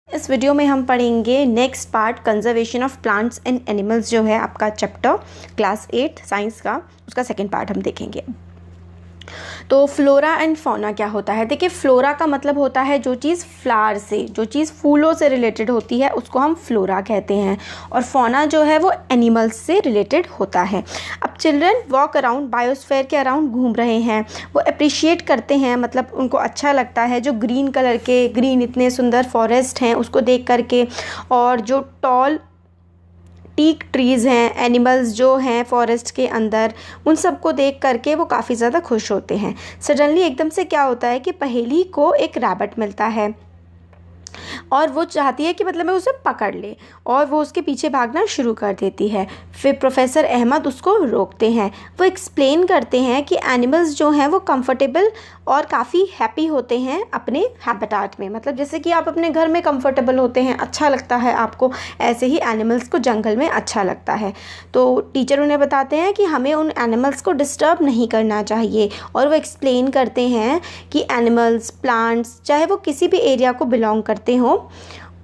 इस वीडियो में हम पढ़ेंगे next part conservation of plants and animals जो है आपका चैप्टर क्लास 8 साइंस का, उसका सेकंड पार्ट हम देखेंगे। तो फ्लोरा एंड फौना क्या होता है? देखिए, फ्लोरा का मतलब होता है जो चीज़ फ्लावर से, जो चीज़ फूलों से रिलेटेड होती है उसको हम फ्लोरा कहते हैं, और फौना जो है वो एनिमल्स से रिलेटेड होता है। अब चिल्ड्रन वॉक अराउंड बायोस्फीयर के अराउंड घूम रहे हैं, वो अप्रिशिएट करते हैं, मतलब उनको अच्छा लगता है जो ग्रीन कलर के, ग्रीन इतने सुंदर फॉरेस्ट हैं उसको देख करके, और जो टॉल टीक ट्रीज़ हैं, एनिमल्स जो हैं फॉरेस्ट के अंदर, उन सब को देख करके वो काफ़ी ज़्यादा खुश होते हैं। सडनली एकदम से क्या होता है कि पहेली को एक रैबिट मिलता है और वो चाहती है कि मतलब मैं उसे पकड़ ले, और वो उसके पीछे भागना शुरू कर देती है। फिर प्रोफेसर अहमद उसको रोकते हैं। वो एक्सप्लेन करते हैं कि एनिमल्स जो हैं वो कंफर्टेबल और काफ़ी हैप्पी होते हैं अपने हैबिटेट में, मतलब जैसे कि आप अपने घर में कंफर्टेबल होते हैं, अच्छा लगता है आपको, ऐसे ही एनिमल्स को जंगल में अच्छा लगता है। तो टीचर उन्हें बताते हैं कि हमें उन एनिमल्स को डिस्टर्ब नहीं करना चाहिए, और वो एक्सप्लेन करते हैं कि एनिमल्स, प्लांट्स, चाहे वो किसी भी एरिया को बिलोंग करते हों,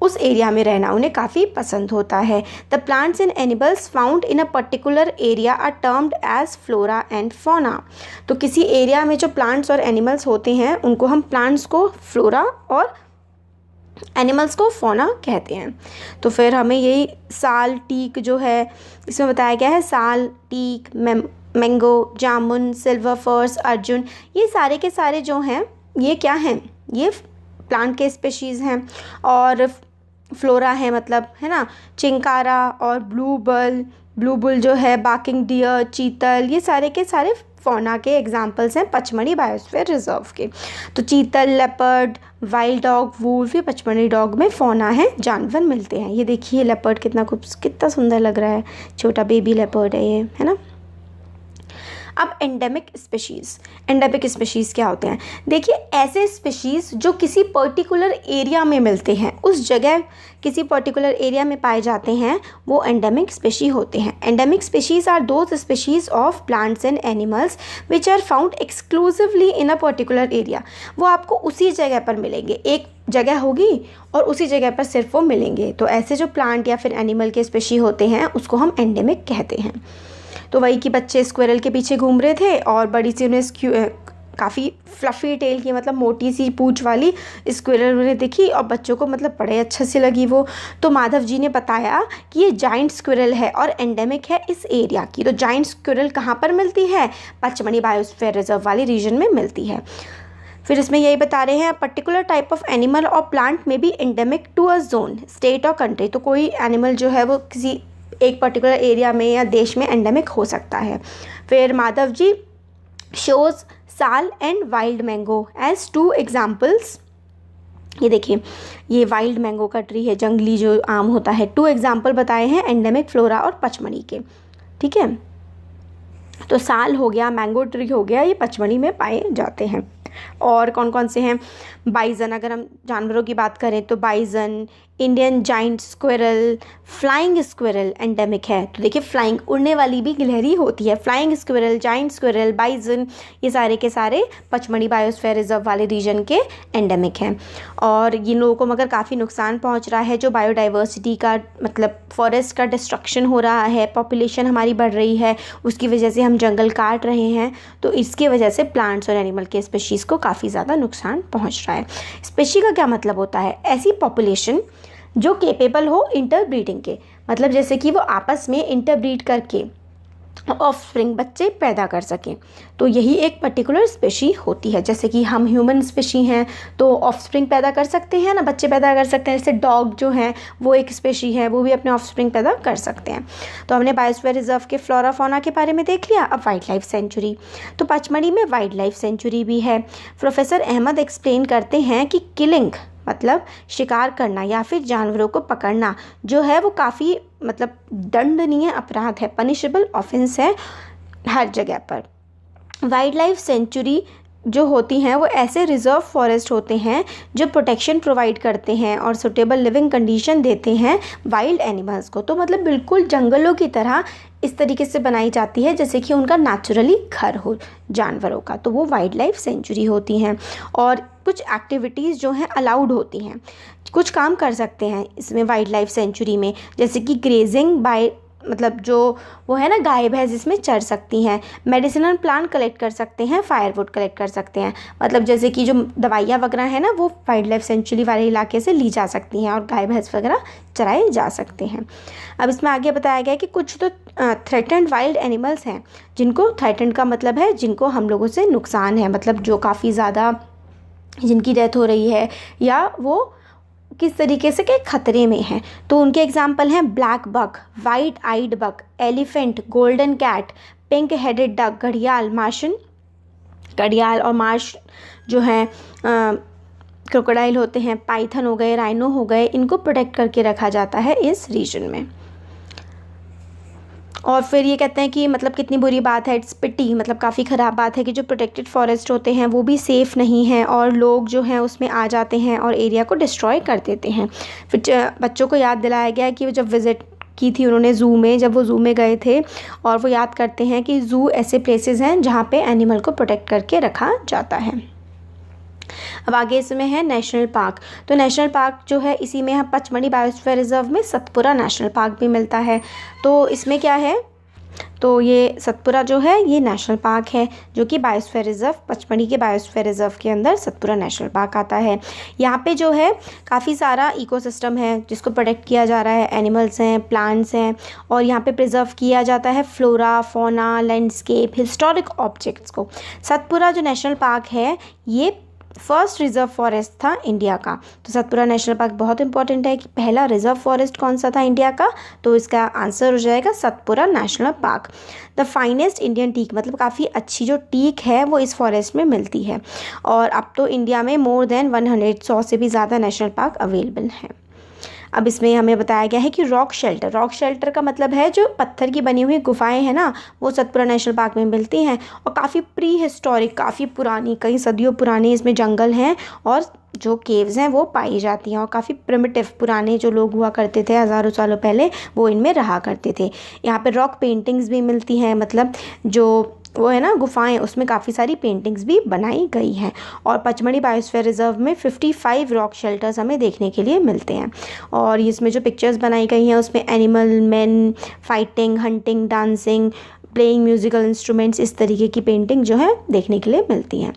उस एरिया में रहना उन्हें काफ़ी पसंद होता है। The plants and animals found in a particular area are termed as flora and fauna. तो किसी एरिया में जो प्लांट्स और एनिमल्स होते हैं उनको हम प्लांट्स को फ्लोरा और एनिमल्स को फौना कहते हैं। तो फिर हमें यही साल, टीक जो है इसमें बताया गया है, साल, टीक, मैंगो, जामुन, सिल्वर फर्स, अर्जुन, ये सारे के सारे जो हैं ये क्या हैं? ये प्लांट के स्पीशीज़ हैं। और फ्लोरा है, मतलब है ना, चिंकारा और ब्लूबुल जो है, बाकिंग डियर, चीतल, ये सारे के सारे फौना के एग्जाम्पल्स हैं पचमढ़ी बायोस्फीयर रिजर्व के। तो चीतल, लेपर्ड, वाइल्ड डॉग, वुल्फ, ये पचमढ़ी डॉग में फौना है, जानवर मिलते हैं। ये देखिए लेपर्ड कितना सुंदर लग रहा है, छोटा बेबी लेपर्ड है ये, है ना। अब एंडेमिक स्पीशीज़ क्या होते हैं? देखिए, ऐसे स्पीशीज़ जो किसी पर्टिकुलर एरिया में मिलते हैं, उस जगह किसी पर्टिकुलर एरिया में पाए जाते हैं, वो एंडेमिक स्पीशी होते हैं। Endemic species are those species of plants and animals which are found exclusively in a particular area. वो आपको उसी जगह पर मिलेंगे, एक जगह होगी और उसी जगह पर सिर्फ वो मिलेंगे। तो ऐसे जो प्लांट या फिर एनिमल के स्पीशी होते हैं उसको हम एंडेमिक कहते हैं। तो वही कि बच्चे स्क्विरल के पीछे घूम रहे थे और बड़ी सी उन्हें काफ़ी फ्लफ़ी टेल की, मतलब मोटी सी पूंछ वाली स्क्विरल उन्हें दिखी, और बच्चों को मतलब बड़े अच्छे से लगी वो। तो माधव जी ने बताया कि ये जाइंट स्क्विरल है और एंडेमिक है इस एरिया की। तो जाइंट स्क्विरल कहाँ पर मिलती है? पचमढ़ी बायोस्फीयर रिजर्व वाली रीजन में मिलती है। फिर इसमें यही बता रहे हैं, पर्टिकुलर टाइप ऑफ एनिमल और प्लांट में be endemic to a zone, state और कंट्री। तो कोई एनिमल जो है वो किसी एक पर्टिकुलर एरिया में या देश में एंडेमिक हो सकता है। फिर Madhav ji shows sal and wild mango as two examples. ये देखिए, ये वाइल्ड मैंगो का ट्री है, जंगली जो आम होता है। 2 एग्जाम्पल बताए हैं एंडेमिक फ्लोरा और पचमढ़ी के, ठीक है। तो साल हो गया, मैंगो ट्री हो गया, ये पचमढ़ी में पाए जाते हैं। और कौन कौन से हैं? बाइजन, अगर हम जानवरों की बात करें तो bison, Indian giant squirrel, flying squirrel endemic है। तो देखिए, फ्लाइंग, उड़ने वाली भी गिलहरी होती है। फ्लाइंग स्क्विरल, जाइंट स्क्विरल, बाइजन, ये सारे के सारे पचमढ़ी बायोस्फीयर रिजर्व वाले रीजन के एंडेमिक हैं। और इन लोगों को मगर काफ़ी नुकसान पहुंच रहा है, जो बायोडाइवर्सिटी का, मतलब फॉरेस्ट का डिस्ट्रक्शन हो रहा है, पॉपुलेशन हमारी बढ़ रही है, उसकी वजह से हम जंगल काट रहे हैं। तो इसकी वजह से प्लांट्स और एनिमल के स्पीशीज़ को काफ़ी ज़्यादा नुकसान पहुँच रहा है। स्पीशी का क्या मतलब होता है? ऐसी पॉपुलेशन जो केपेबल हो इंटरब्रीडिंग के, मतलब जैसे कि वो आपस में इंटरब्रीड करके ऑफस्प्रिंग, बच्चे पैदा कर सकें। तो यही एक पर्टिकुलर स्पीशी होती है। जैसे कि हम ह्यूमन स्पीशी हैं तो ऑफस्प्रिंग पैदा कर सकते हैं ना, बच्चे पैदा कर सकते हैं। जैसे डॉग जो हैं वो एक स्पीशी है, वो भी अपने ऑफस्प्रिंग पैदा कर सकते हैं। तो हमने बायोस्फीयर रिजर्व के फ्लोरा फौना के बारे में देख लिया। अब वाइल्ड लाइफ सेंचुरी, तो पचमढ़ी में वाइल्ड लाइफ सेंचुरी भी है। प्रोफेसर अहमद एक्सप्लेन करते हैं कि किलिंग, मतलब शिकार करना या फिर जानवरों को पकड़ना जो है वो काफ़ी, मतलब दंडनीय अपराध है, पनिशेबल ऑफेंस है हर जगह पर। वाइल्ड लाइफ सेंचुरी जो होती हैं वो ऐसे रिजर्व फॉरेस्ट होते हैं जो प्रोटेक्शन प्रोवाइड करते हैं और सुटेबल लिविंग कंडीशन देते हैं वाइल्ड एनिमल्स को। तो मतलब बिल्कुल जंगलों की तरह इस तरीके से बनाई जाती है जैसे कि उनका नेचुरली घर हो जानवरों का, तो वो वाइल्ड लाइफ सेंचुरी होती हैं। और कुछ एक्टिविटीज़ जो हैं अलाउड होती हैं, कुछ काम कर सकते हैं इसमें वाइल्ड लाइफ सेंचुरी में, जैसे कि ग्रेजिंग बाय मतलब जो वो है ना गाय भैंस जिसमें चर सकती हैं, मेडिसिनल प्लांट कलेक्ट कर सकते हैं, फायरवुड कलेक्ट कर सकते हैं, मतलब जैसे कि जो दवाइयाँ वगैरह है ना वो वाइल्ड लाइफ सेंचुरी वाले इलाके से ली जा सकती हैं और गाय भैंस वगैरह चराए जा सकते हैं। अब इसमें आगे बताया गया कि कुछ तो थ्रेटेंड वाइल्ड एनिमल्स हैं, जिनको थ्रेटेंड का मतलब है जिनको हम लोगों से नुकसान है, मतलब जो काफ़ी ज़्यादा जिनकी डेथ हो रही है या वो किस तरीके से के खतरे में हैं। तो उनके एग्जाम्पल हैं ब्लैक बक, वाइट आइड बक, elephant, golden cat, pink headed duck, घड़ियाल, मार्शन घड़ियाल और मार्श जो हैं क्रोकोडाइल होते हैं, पाइथन हो गए, राइनो हो गए, इनको प्रोटेक्ट करके रखा जाता है इस रीजन में। और फिर ये कहते हैं कि मतलब कितनी बुरी बात है, इट्स पिटी, मतलब काफ़ी ख़राब बात है कि जो प्रोटेक्टेड फॉरेस्ट होते हैं वो भी सेफ़ नहीं हैं और लोग जो हैं उसमें आ जाते हैं और एरिया को डिस्ट्रॉय कर देते हैं। फिर बच्चों को याद दिलाया गया कि जब विज़िट की थी उन्होंने ज़ू में, जब वो ज़ू में गए थे और वो याद करते हैं कि ज़ू ऐसे प्लेसेस हैं जहाँ पे एनिमल को प्रोटेक्ट करके रखा जाता है। अब आगे इसमें है नेशनल पार्क। तो नेशनल पार्क जो है इसी में है पचमढ़ी बायोस्फीयर रिजर्व में सतपुरा नेशनल पार्क भी मिलता है। तो इसमें क्या है, तो ये सतपुरा जो है ये नेशनल पार्क है जो कि बायोस्फीयर रिजर्व, पचमढ़ी के बायोस्फीयर रिजर्व के अंदर सतपुरा नेशनल पार्क आता है। यहाँ पे जो है काफ़ी सारा इकोसिस्टम है जिसको प्रोटेक्ट किया जा रहा है, एनिमल्स हैं, प्लांट्स हैं और यहाँ पे प्रिजर्व किया जाता है flora, fauna, landscape, historic objects को। सतपुरा जो नेशनल पार्क है ये फर्स्ट रिजर्व फॉरेस्ट था इंडिया का। तो सतपुरा नेशनल पार्क बहुत इंपॉर्टेंट है कि पहला रिजर्व फॉरेस्ट कौन सा था इंडिया का, तो इसका आंसर हो जाएगा Satpura national park. The finest Indian teak, मतलब काफ़ी अच्छी जो टीक है वो इस फॉरेस्ट में मिलती है। और अब तो इंडिया में मोर देन 100 से भी ज़्यादा नेशनल पार्क अवेलेबल हैं। अब इसमें हमें बताया गया है कि रॉक शेल्टर का मतलब है जो पत्थर की बनी हुई गुफाएं हैं ना, वो सतपुरा नेशनल पार्क में मिलती हैं और काफ़ी प्री हिस्टोरिक, काफ़ी पुरानी, कई सदियों पुराने इसमें जंगल हैं और जो केव्स हैं वो पाई जाती हैं और काफ़ी प्रिमिटिव पुराने जो लोग हुआ करते थे हज़ारों सालों पहले वो इनमें रहा करते थे। यहाँ पे रॉक पेंटिंग्स भी मिलती हैं, मतलब जो वो है ना गुफाएं, उसमें काफ़ी सारी पेंटिंग्स भी बनाई गई हैं। और पचमढ़ी बायोस्फीयर रिजर्व में 55 रॉक शेल्टर्स हमें देखने के लिए मिलते हैं और इसमें जो पिक्चर्स बनाई गई हैं उसमें animal, man fighting, hunting, dancing, playing musical instruments, इस तरीके की पेंटिंग जो है देखने के लिए मिलती हैं।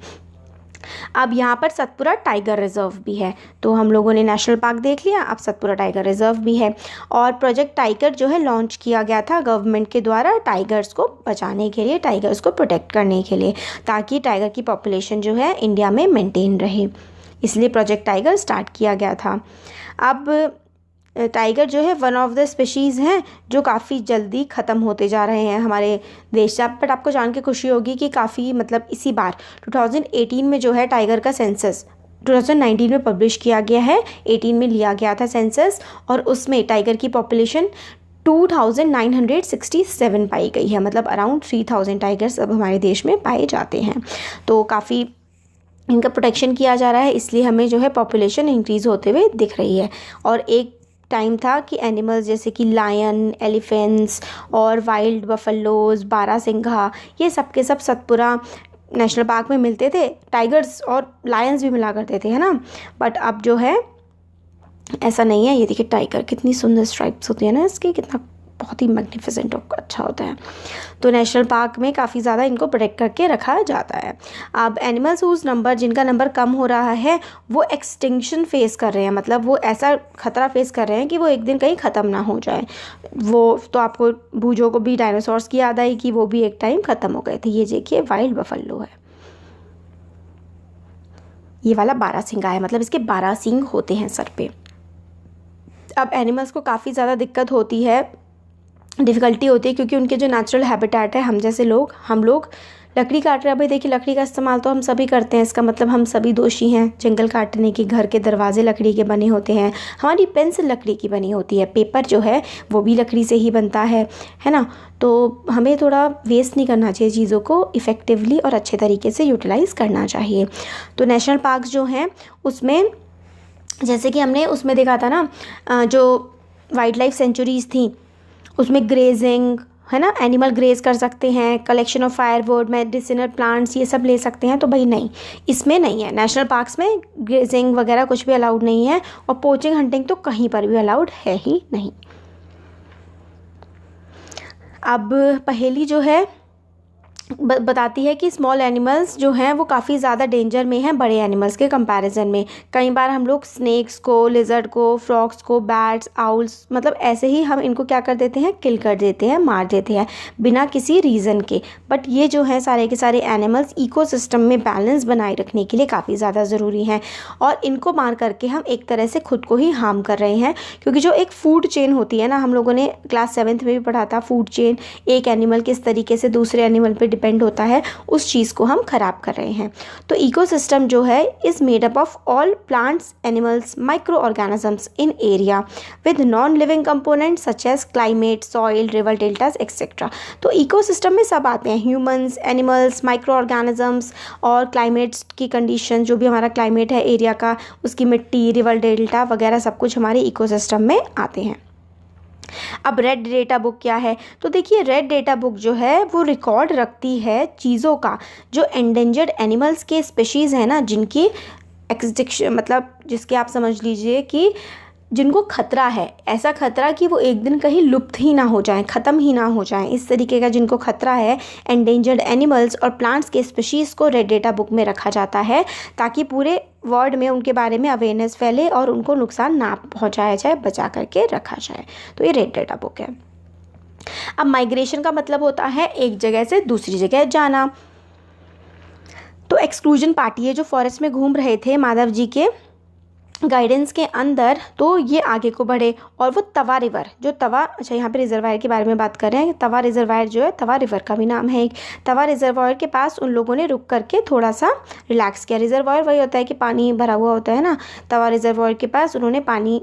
अब यहाँ पर सतपुरा टाइगर रिजर्व भी है। तो हम लोगों ने नेशनल पार्क देख लिया, अब सतपुरा टाइगर रिजर्व भी है। और प्रोजेक्ट टाइगर जो है लॉन्च किया गया था गवर्नमेंट के द्वारा टाइगर्स को बचाने के लिए, टाइगर्स को प्रोटेक्ट करने के लिए, ताकि टाइगर की पॉपुलेशन जो है इंडिया में मेंटेन रहे, इसलिए प्रोजेक्ट टाइगर स्टार्ट किया गया था। अब टाइगर जो है वन ऑफ द स्पीशीज़ हैं जो काफ़ी जल्दी ख़त्म होते जा रहे हैं हमारे देश से। बट आपको जान के खुशी होगी कि काफ़ी मतलब इसी बार 2018 में जो है टाइगर का सेंसस 2019 में पब्लिश किया गया है, 18 में लिया गया था सेंसस और उसमें टाइगर की पॉपुलेशन 2967 पाई गई है, मतलब अराउंड 3000 टाइगर्स अब हमारे देश में पाए जाते हैं। तो काफ़ी इनका प्रोटेक्शन किया जा रहा है, इसलिए हमें जो है पॉपुलेशन इंक्रीज़ होते हुए दिख रही है। और एक टाइम था कि एनिमल्स जैसे कि लायन, एलिफेंट्स और वाइल्ड बफलोज, बारहसिंघा, ये सब के सब सतपुरा नेशनल पार्क में मिलते थे। टाइगर्स और लायंस भी मिला करते थे, है ना। बट अब जो है ऐसा नहीं है। ये देखिए टाइगर, कितनी सुंदर स्ट्राइप्स होती है ना इसकी, कितना बहुत ही मैग्निफिसेंट और अच्छा होता है। तो नेशनल पार्क में काफ़ी ज़्यादा इनको प्रोटेक्ट करके रखा जाता है। अब एनिमल्स हुज नंबर, जिनका नंबर कम हो रहा है, वो एक्सटिंक्शन फेस कर रहे हैं, मतलब वो ऐसा खतरा फेस कर रहे हैं कि वो एक दिन कहीं ख़त्म ना हो जाए। वो तो आपको भूजों को भी डायनासोर्स की याद आई कि वो भी एक टाइम ख़त्म हो गए थे। ये देखिए वाइल्ड बफलो है, ये वाला बारहसिंगा है, मतलब इसके 12 सींग होते हैं सर पे। अब एनिमल्स को काफ़ी ज़्यादा दिक्कत होती है, डिफ़िकल्टी होती है, क्योंकि उनके जो नेचुरल हैबिटेट है, हम जैसे लोग, हम लोग लकड़ी काट रहे हैं। भाई देखिए लकड़ी का इस्तेमाल तो हम सभी करते हैं, इसका मतलब हम सभी दोषी हैं जंगल काटने की। घर के दरवाजे लकड़ी के बने होते हैं, हमारी पेंसिल लकड़ी की बनी होती है, पेपर जो है वो भी लकड़ी से ही बनता है ना। तो हमें थोड़ा वेस्ट नहीं करना चाहिए, चीज़ों को इफ़ेक्टिवली और अच्छे तरीके से यूटिलाइज़ करना चाहिए। तो नेशनल पार्क जो हैं उसमें जैसे कि हमने उसमें देखा था ना, जो वाइल्ड लाइफ सेंचुरीज़ थी उसमें ग्रेजिंग, है ना, एनिमल ग्रेज कर सकते हैं, collection of firewood, medicinal plants, ये सब ले सकते हैं। तो भाई नहीं, इसमें नहीं है। नेशनल पार्क्स में ग्रेजिंग वगैरह कुछ भी अलाउड नहीं है, और पोचिंग हंटिंग तो कहीं पर भी अलाउड है ही नहीं। अब पहेली जो है बताती है कि स्मॉल एनिमल्स जो हैं वो काफ़ी ज़्यादा डेंजर में हैं बड़े एनिमल्स के कंपैरिजन में। कई बार हम लोग स्नेक्स को, लिजर्ड को, फ्रॉक्स को, बैट्स, आउल्स, मतलब ऐसे ही हम इनको क्या कर देते हैं, किल कर देते हैं, मार देते हैं बिना किसी रीज़न के। बट ये जो है सारे के सारे एनिमल्स इकोसिस्टम में बैलेंस बनाए रखने के लिए काफ़ी ज़्यादा ज़रूरी हैं, और इनको मार करके हम एक तरह से खुद को ही हार्म कर रहे हैं। क्योंकि जो एक फूड चेन होती है ना, हम लोगों ने क्लास 7th में भी पढ़ा था, फूड चेन, एक एनिमल किस तरीके से दूसरे एनिमल पर डिपेंड होता है, उस चीज़ को हम खराब कर रहे हैं। तो इकोसिस्टम जो है is made up of all plants, animals, micro organisms in area with non living components such as climate, soil, river deltas etcetera. तो इकोसिस्टम में सब आते हैं, ह्यूमंस, एनिमल्स, माइक्रो ऑर्गेनिजम्स और क्लाइमेट्स की कंडीशन, जो भी हमारा क्लाइमेट है एरिया का, उसकी मिट्टी, रिवर डेल्टा वगैरह सब कुछ हमारे इकोसिस्टम में आते हैं। अब रेड डेटा बुक क्या है? तो देखिए, रेड डेटा बुक जो है वो रिकॉर्ड रखती है चीज़ों का, जो एंडेंजर्ड एनिमल्स के स्पीशीज़ हैं ना, जिनकी एक्सटिंक्शन, मतलब जिसके आप समझ लीजिए कि जिनको खतरा है, ऐसा खतरा कि वो एक दिन कहीं लुप्त ही ना हो जाएं, ख़त्म ही ना हो जाएं, इस तरीके का जिनको खतरा है, एंडेंजर्ड एनिमल्स और प्लांट्स के स्पीशीज़ को रेड डेटा बुक में रखा जाता है, ताकि पूरे वर्ल्ड में उनके बारे में अवेयरनेस फैले और उनको नुकसान ना पहुंचाया जाए, बचा करके रखा जाए। तो ये रेड डेटा बुक है। अब माइग्रेशन का मतलब होता है एक जगह से दूसरी जगह जाना। तो एक्सक्लूजन पार्टी है जो फॉरेस्ट में घूम रहे थे माधव जी के गाइडेंस के अंदर, तो ये आगे को बढ़े और वो तवा रिवर, जो तवा, अच्छा यहाँ पे रिजर्वायर के बारे में बात कर रहे हैं, तवा रिजर्वायर जो है, तवा रिवर का भी नाम है एक, तवा रिजर्वायर के पास उन लोगों ने रुक करके थोड़ा सा रिलैक्स किया। रिजर्वायर वही होता है कि पानी भरा हुआ होता है ना, तवा रिजर्वायर के पास उन्होंने पानी,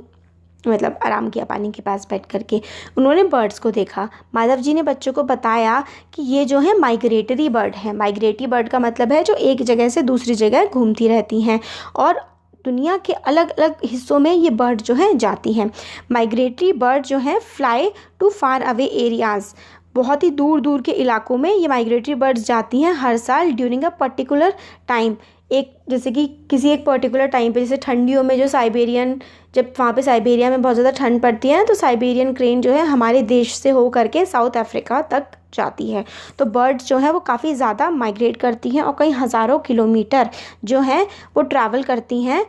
मतलब आराम किया, पानी के पास बैठ करके उन्होंने बर्ड्स को देखा। माधव जी ने बच्चों को बताया कि ये जो है माइग्रेटरी बर्ड है। माइग्रेटरी बर्ड का मतलब है जो एक जगह से दूसरी जगह घूमती रहती हैं, और दुनिया के अलग अलग हिस्सों में ये बर्ड जो है जाती हैं। माइग्रेटरी बर्ड जो है fly to far away areas, बहुत ही दूर दूर के इलाकों में ये माइग्रेटरी बर्ड्स जाती हैं हर साल ड्यूरिंग अ पर्टिकुलर टाइम। एक जैसे कि किसी एक पर्टिकुलर टाइम पे, जैसे ठंडियों में जो साइबेरियन, जब वहाँ पे साइबेरिया में बहुत ज़्यादा ठंड पड़ती है ना, तो साइबेरियन क्रेन जो है हमारे देश से हो करके साउथ अफ्रीका तक जाती है। तो बर्ड्स जो है वो काफ़ी ज़्यादा माइग्रेट करती हैं और कई हज़ारों किलोमीटर जो है वो ट्रैवल करती हैं,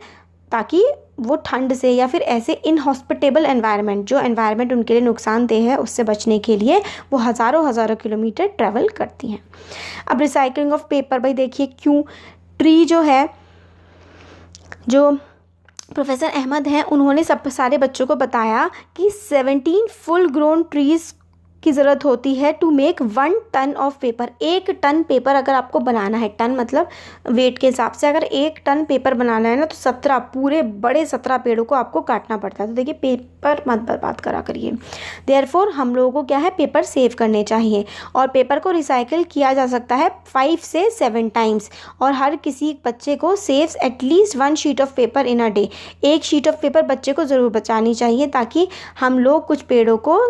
ताकि वो ठंड से या फिर ऐसे इनहॉस्पिटेबल एनवायरनमेंट, जो एनवायरनमेंट उनके लिए नुकसानदेह है, उससे बचने के लिए वो हज़ारों किलोमीटर ट्रैवल करती हैं। अब रिसाइकलिंग ऑफ पेपर, भाई देखिए क्यों, ट्री जो है, जो प्रोफेसर अहमद हैं, उन्होंने सब सारे बच्चों को बताया कि 17 फुल ग्रोन ट्रीज़ की ज़रूरत होती है to make 1 ton of paper. 1 ton paper अगर आपको बनाना है, टन मतलब वेट के हिसाब से, अगर 1 टन पेपर बनाना है ना, तो 17 पूरे बड़े 17 पेड़ों को आपको काटना पड़ता है। तो देखिए, पेपर मत बर्बाद करा करिए। देयरफॉर हम लोगों को क्या है, पेपर सेव करने चाहिए, और पेपर को रिसाइकिल किया जा सकता है 5 से 7 टाइम्स, और हर किसी बच्चे को saves at least 1 sheet of paper in a day. 1 sheet of paper बच्चे को ज़रूर बचानी चाहिए, ताकि हम लोग कुछ पेड़ों को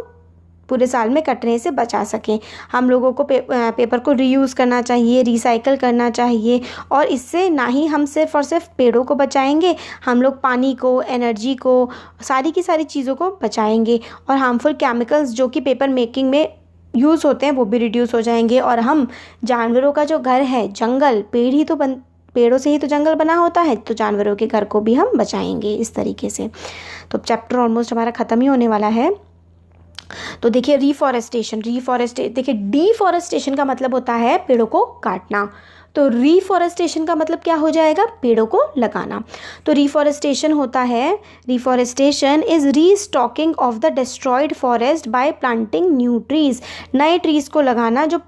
पूरे साल में कटने से बचा सकें। हम लोगों को पेपर को रीयूज़ करना चाहिए, रिसाइकल करना चाहिए, और इससे ना ही हम सिर्फ और सिर्फ पेड़ों को बचाएंगे, हम लोग पानी को, एनर्जी को, सारी की सारी चीज़ों को बचाएंगे, और हार्मफुल केमिकल्स जो कि पेपर मेकिंग में यूज़ होते हैं वो भी रिड्यूस हो जाएंगे। और हम जानवरों का जो घर है, जंगल, पेड़ों से ही तो जंगल बना होता है, तो जानवरों के घर को भी हम बचाएंगे इस तरीके से। तो चैप्टर ऑलमोस्ट हमारा ख़त्म ही होने वाला है। तो देखिए, देखिए डिफॉरेस्टेशन का मतलब होता है पेड़ों को काटना, तो रिफॉरेस्टेशन का मतलब क्या हो जाएगा, पेड़ों को लगाना। तो रिफॉरेस्टेशन होता है, reforestation is restocking of the destroyed forest by planting new trees. नए ट्रीज को लगाना, जो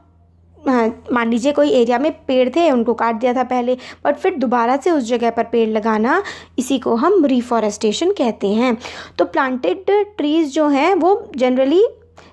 मान लीजिए कोई एरिया में पेड़ थे, उनको काट दिया था पहले, बट फिर दोबारा से उस जगह पर पेड़ लगाना, इसी को हम रिफॉरेस्टेशन कहते हैं। तो प्लांटेड ट्रीज़ जो हैं वो जनरली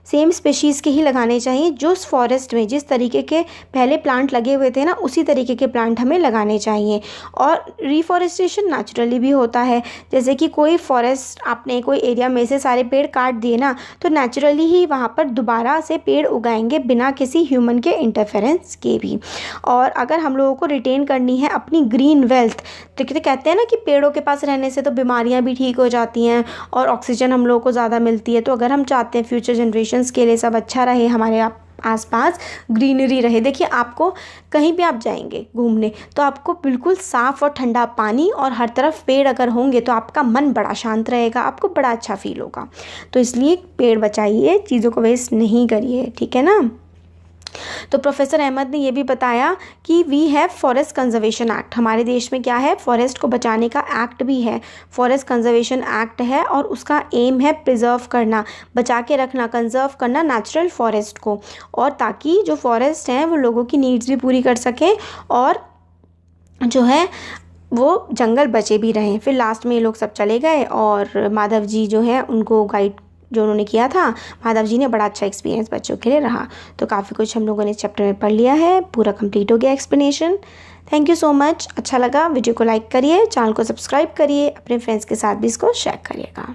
सेम स्पेशीज़ के ही लगाने चाहिए। जो उस फॉरेस्ट में जिस तरीके के पहले प्लांट लगे हुए थे ना, उसी तरीके के प्लांट हमें लगाने चाहिए। और रिफॉरेस्टेशन नेचुरली भी होता है, जैसे कि कोई फॉरेस्ट आपने कोई एरिया में से सारे पेड़ काट दिए ना, तो नेचुरली ही वहाँ पर दोबारा से पेड़ उगाएंगे बिना किसी ह्यूमन के इंटरफेरेंस के भी। और अगर हम लोगों को रिटेन करनी है अपनी ग्रीन वेल्थ, तो कहते हैं ना कि पेड़ों के पास रहने से तो बीमारियाँ भी ठीक हो जाती हैं और ऑक्सीजन हम लोगों को ज़्यादा मिलती है। तो अगर हम चाहते हैं फ्यूचर जनरेशन्स के लिए सब अच्छा रहे, हमारे आसपास ग्रीनरी रहे। देखिए, आपको कहीं भी आप जाएंगे घूमने तो आपको बिल्कुल साफ़ और ठंडा पानी और हर तरफ पेड़ अगर होंगे तो आपका मन बड़ा शांत रहेगा, आपको बड़ा अच्छा फील होगा। तो इसलिए पेड़ बचाइए, चीज़ों को वेस्ट नहीं करिए, ठीक है ना। तो प्रोफेसर अहमद ने ये भी बताया कि we have forest conservation act. हमारे देश में क्या है, फॉरेस्ट को बचाने का एक्ट भी है, फॉरेस्ट कंजर्वेशन एक्ट है, और उसका एम है प्रिजर्व करना, बचा के रखना, कंजर्व करना नेचुरल फॉरेस्ट को, और ताकि जो फॉरेस्ट हैं वो लोगों की नीड्स भी पूरी कर सकें और जो है वो जंगल बचे भी रहें। फिर लास्ट में ये लोग सब चले गए और माधव जी जो है उनको गाइड जो उन्होंने किया था, माधव जी ने, बड़ा अच्छा एक्सपीरियंस बच्चों के लिए रहा। तो काफ़ी कुछ हम लोगों ने इस चैप्टर में पढ़ लिया है, पूरा कंप्लीट हो गया explanation. Thank you so much. अच्छा लगा वीडियो को लाइक करिए, चैनल को सब्सक्राइब करिए, अपने फ्रेंड्स के साथ भी इसको शेयर करिएगा।